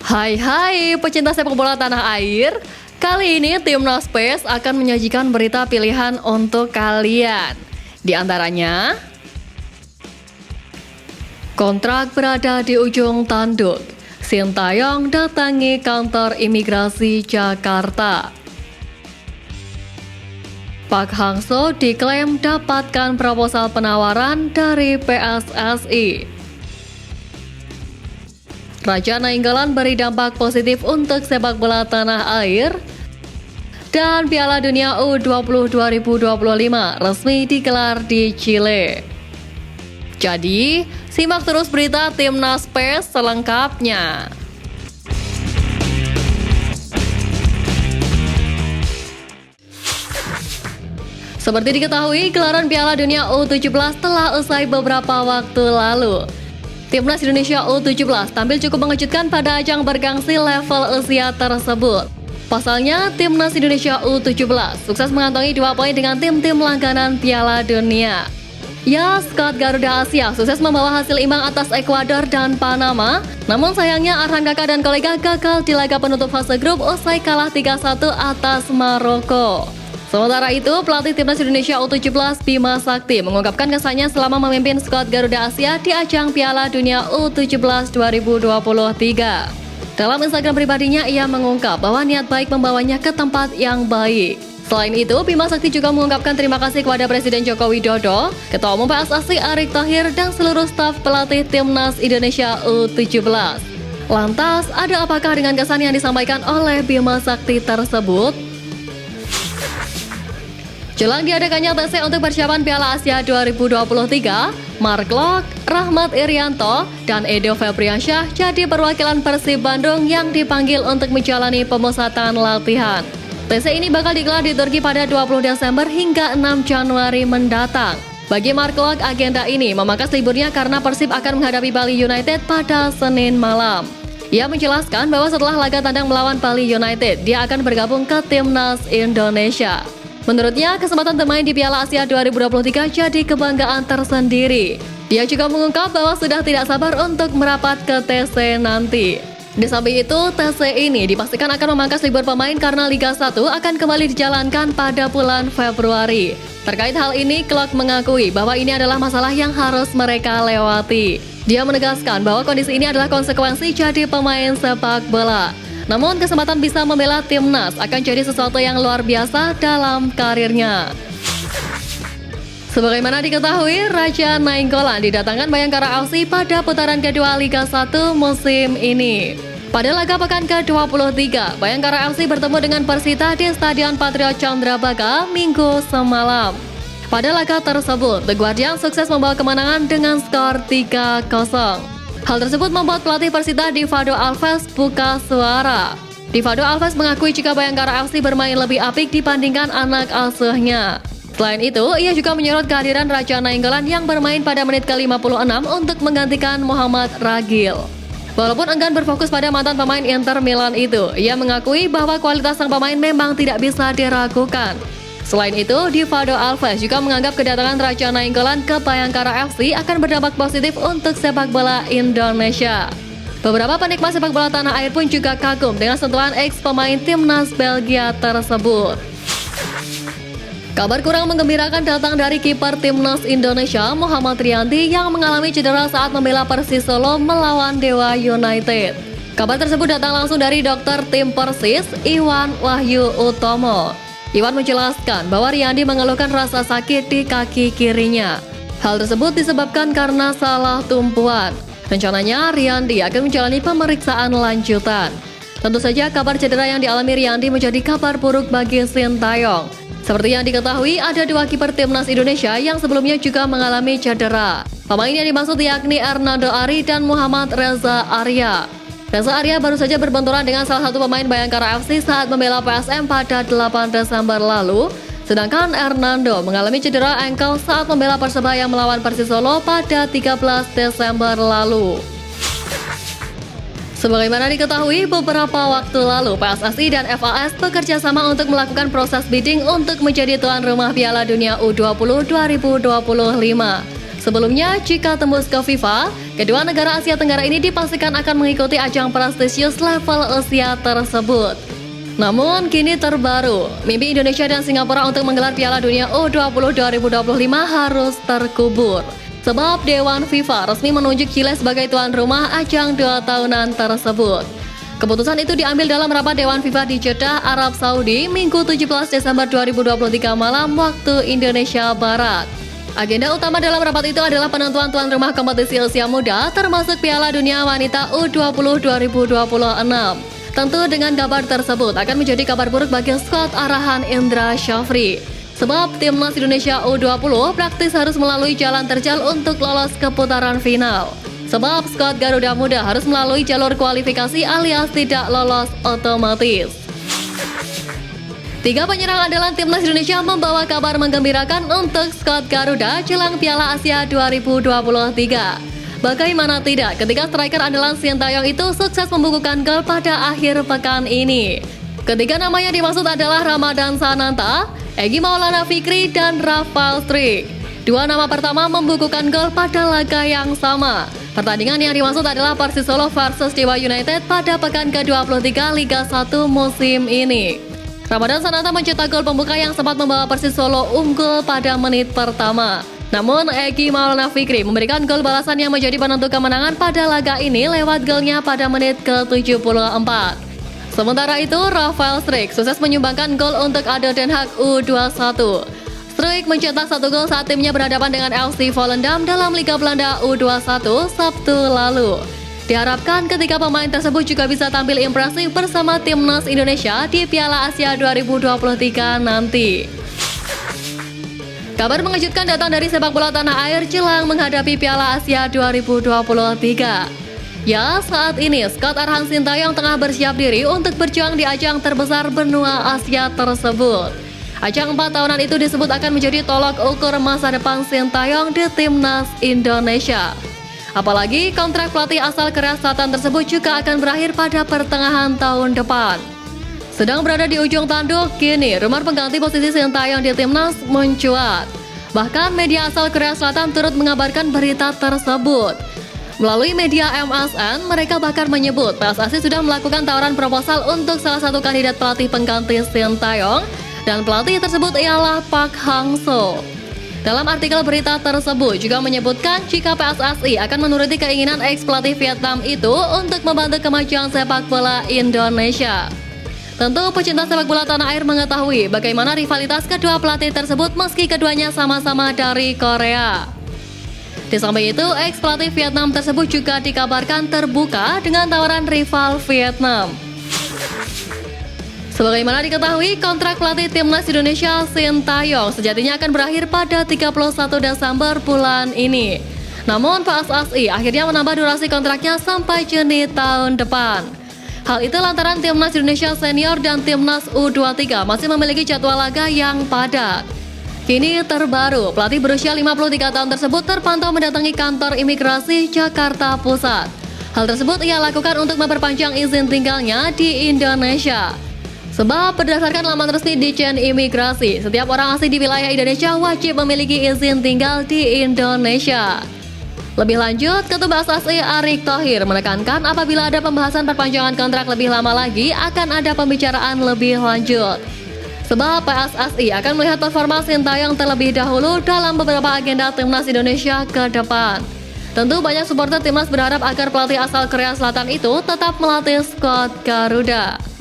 Hai pecinta sepak bola tanah air. Kali ini Timnas PES akan menyajikan berita pilihan untuk kalian. Di antaranya, kontrak berada di ujung tanduk. Sintayong datangi kantor imigrasi Jakarta. Pak Hangso diklaim dapatkan proposal penawaran dari PSSI. Raja Nainggolan beri dampak positif untuk sepak bola tanah air. Dan Piala Dunia U20 2025 resmi digelar di Chile. Jadi, simak terus berita Timnas PES selengkapnya. Seperti diketahui, gelaran Piala Dunia U17 telah usai beberapa waktu lalu. Timnas Indonesia U17 tampil cukup mengejutkan pada ajang bergengsi level usia tersebut. Pasalnya, Timnas Indonesia U17 sukses mengantongi 2 poin dengan tim-tim langganan Piala Dunia. Ya, skuad Garuda Asia sukses membawa hasil imbang atas Ekuador dan Panama. Namun sayangnya Arhan Kakak dan kolega gagal di laga penutup fase grup usai kalah 3-1 atas Maroko. Sementara itu, pelatih Timnas Indonesia U17 Bima Sakti mengungkapkan kesannya selama memimpin skuad Garuda Asia di ajang Piala Dunia U17 2023. Dalam Instagram pribadinya, ia mengungkap bahwa niat baik membawanya ke tempat yang baik. Selain itu, Bima Sakti juga mengungkapkan terima kasih kepada Presiden Joko Widodo, Ketua Umum PSSI Erick Thohir, dan seluruh staf pelatih Timnas Indonesia U17. Lantas, ada apakah dengan kesan yang disampaikan oleh Bima Sakti tersebut? Jelang diadakannya TC untuk persiapan Piala Asia 2023, Mark Lok, Rahmat Irianto, dan Edo Febriansyah jadi perwakilan Persib Bandung yang dipanggil untuk menjalani pemusatan latihan. TC ini bakal digelar di Turki pada 20 Desember hingga 6 Januari mendatang. Bagi Mark Lok, agenda ini memangkas liburnya karena Persib akan menghadapi Bali United pada Senin malam. Ia menjelaskan bahwa setelah laga tandang melawan Bali United, dia akan bergabung ke Timnas Indonesia. Menurutnya, kesempatan bermain di Piala Asia 2023 jadi kebanggaan tersendiri. Dia juga mengungkap bahwa sudah tidak sabar untuk merapat ke TC nanti. Di samping itu, TC ini dipastikan akan memangkas libur pemain karena Liga 1 akan kembali dijalankan pada bulan Februari. Terkait hal ini, Klok mengakui bahwa ini adalah masalah yang harus mereka lewati. Dia menegaskan bahwa kondisi ini adalah konsekuensi jadi pemain sepak bola. Namun kesempatan bisa membela Timnas akan jadi sesuatu yang luar biasa dalam karirnya. Sebagaimana diketahui, Raja Nainggolan didatangkan Bayangkara FC pada putaran kedua Liga 1 musim ini. Pada laga pekan ke-23, Bayangkara FC bertemu dengan Persita di Stadion Patriot Candrabaga Minggu semalam. Pada laga tersebut, The Guardian sukses membawa kemenangan dengan skor 3-0. Hal tersebut membuat pelatih Persita Divado Alves buka suara. Divado Alves mengakui jika Bayangkara FC bermain lebih apik dibandingkan anak asuhnya. Selain itu, ia juga menyorot kehadiran Raja Nainggolan yang bermain pada menit ke-56 untuk menggantikan Muhammad Ragil. Walaupun enggan berfokus pada mantan pemain Inter Milan itu, ia mengakui bahwa kualitas sang pemain memang tidak bisa diragukan. Selain itu, Divado Alves juga menganggap kedatangan Raja Nainggolan ke Bayangkara FC akan berdampak positif untuk sepak bola Indonesia. Beberapa penikmat sepak bola tanah air pun juga kagum dengan sentuhan ex pemain Timnas Belgia tersebut. Kabar kurang menggembirakan datang dari kiper Timnas Indonesia Muhammad Riyandi yang mengalami cedera saat membela Persis Solo melawan Dewa United. Kabar tersebut datang langsung dari dokter tim Persis, Iwan Wahyu Utomo. Iwan menjelaskan bahwa Riyandi mengeluhkan rasa sakit di kaki kirinya. Hal tersebut disebabkan karena salah tumpuan. Rencananya, Riyandi akan menjalani pemeriksaan lanjutan. Tentu saja kabar cedera yang dialami Riyandi menjadi kabar buruk bagi Sintayong. Seperti yang diketahui, ada 2 kiper Timnas Indonesia yang sebelumnya juga mengalami cedera. Pemain yang dimaksud yakni Hernando Ari dan Muhammad Reza Arya. Reza Arya baru saja berbenturan dengan salah satu pemain Bayangkara FC saat membela PSM pada 8 Desember lalu. Sedangkan Hernando mengalami cedera ankle saat membela Persebaya melawan Persis Solo pada 13 Desember lalu. Sebagaimana diketahui, beberapa waktu lalu PSSI dan FAS bekerja sama untuk melakukan proses bidding untuk menjadi tuan rumah Piala Dunia U20 2025. Sebelumnya, jika tembus ke FIFA, kedua negara Asia Tenggara ini dipastikan akan mengikuti ajang prestisius level Asia tersebut. Namun, kini terbaru, mimpi Indonesia dan Singapura untuk menggelar Piala Dunia U20 2025 harus terkubur. Sebab Dewan FIFA resmi menunjuk Chile sebagai tuan rumah ajang 2 tahunan tersebut. Keputusan itu diambil dalam rapat Dewan FIFA di Jeddah, Arab Saudi, Minggu 17 Desember 2023 malam waktu Indonesia Barat. Agenda utama dalam rapat itu adalah penentuan tuan rumah kompetisi usia muda, termasuk Piala Dunia Wanita U20 2026. Tentu dengan kabar tersebut akan menjadi kabar buruk bagi skuad arahan Indra Syafri. Sebab timnas Indonesia U20 praktis harus melalui jalan terjal untuk lolos ke putaran final. Sebab skuad Garuda Muda harus melalui jalur kualifikasi alias tidak lolos otomatis. 3 penyerang andalan timnas Indonesia membawa kabar menggembirakan untuk skuad Garuda jelang Piala Asia 2023. Bagaimana tidak ketika striker andalan Sintayong itu sukses membukukan gol pada akhir pekan ini. Ketiga nama yang dimaksud adalah Ramadan Sananta, Egy Maulana Fikri, dan Rafal Struijk. 2 nama pertama membukukan gol pada laga yang sama. Pertandingan yang dimaksud adalah Persis Solo versus Dewa United pada pekan ke-23 Liga 1 musim ini. Ramadan Sananta mencetak gol pembuka yang sempat membawa Persis Solo unggul pada menit pertama. Namun, Egy Maulana Fikri memberikan gol balasan yang menjadi penentu kemenangan pada laga ini lewat golnya pada menit ke-74. Sementara itu, Rafal Struijk sukses menyumbangkan gol untuk ADO Den Haag U21. Struijk mencetak 1 gol saat timnya berhadapan dengan FC Volendam dalam Liga Belanda U21 Sabtu lalu. Diharapkan ketika pemain tersebut juga bisa tampil impresif bersama timnas Indonesia di Piala Asia 2023 nanti. Kabar mengejutkan datang dari sepak bola tanah air jelang menghadapi Piala Asia 2023. Ya, saat ini skuad arahan Sintayong tengah bersiap diri untuk berjuang di ajang terbesar benua Asia tersebut. Ajang 4 tahunan itu disebut akan menjadi tolak ukur masa depan Sintayong di timnas Indonesia. Apalagi kontrak pelatih asal Korea Selatan tersebut juga akan berakhir pada pertengahan tahun depan. Sedang berada di ujung tanduk, kini rumor pengganti posisi Sintayong di timnas mencuat. Bahkan media asal Korea Selatan turut mengabarkan berita tersebut. Melalui media MSN, mereka bahkan menyebut PSSI sudah melakukan tawaran proposal untuk salah satu kandidat pelatih pengganti Sintayong, dan pelatih tersebut ialah Park Hang-seo. Dalam artikel berita tersebut juga menyebutkan jika PSSI akan menuruti keinginan ex-pelatih Vietnam itu untuk membantu kemajuan sepak bola Indonesia. Tentu pecinta sepak bola tanah air mengetahui bagaimana rivalitas kedua pelatih tersebut meski keduanya sama-sama dari Korea. Di samping itu, ex-pelatih Vietnam tersebut juga dikabarkan terbuka dengan tawaran rival Vietnam. Sebagaimana diketahui, kontrak pelatih timnas Indonesia Sintayong sejatinya akan berakhir pada 31 Desember bulan ini. Namun PSSI akhirnya menambah durasi kontraknya sampai Juni tahun depan. Hal itu lantaran timnas Indonesia senior dan timnas U23 masih memiliki jadwal laga yang padat. Kini terbaru, pelatih berusia 53 tahun tersebut terpantau mendatangi kantor imigrasi Jakarta Pusat. Hal tersebut ia lakukan untuk memperpanjang izin tinggalnya di Indonesia. Sebab berdasarkan laman resmi Ditjen Imigrasi, setiap orang asing di wilayah Indonesia wajib memiliki izin tinggal di Indonesia. Lebih lanjut, Ketua PSSI Erick Thohir menekankan apabila ada pembahasan perpanjangan kontrak lebih lama lagi akan ada pembicaraan lebih lanjut. Sebab PSSI akan melihat performa Sintayong terlebih dahulu dalam beberapa agenda timnas Indonesia ke depan. Tentu banyak supporter timnas berharap agar pelatih asal Korea Selatan itu tetap melatih skuad Garuda.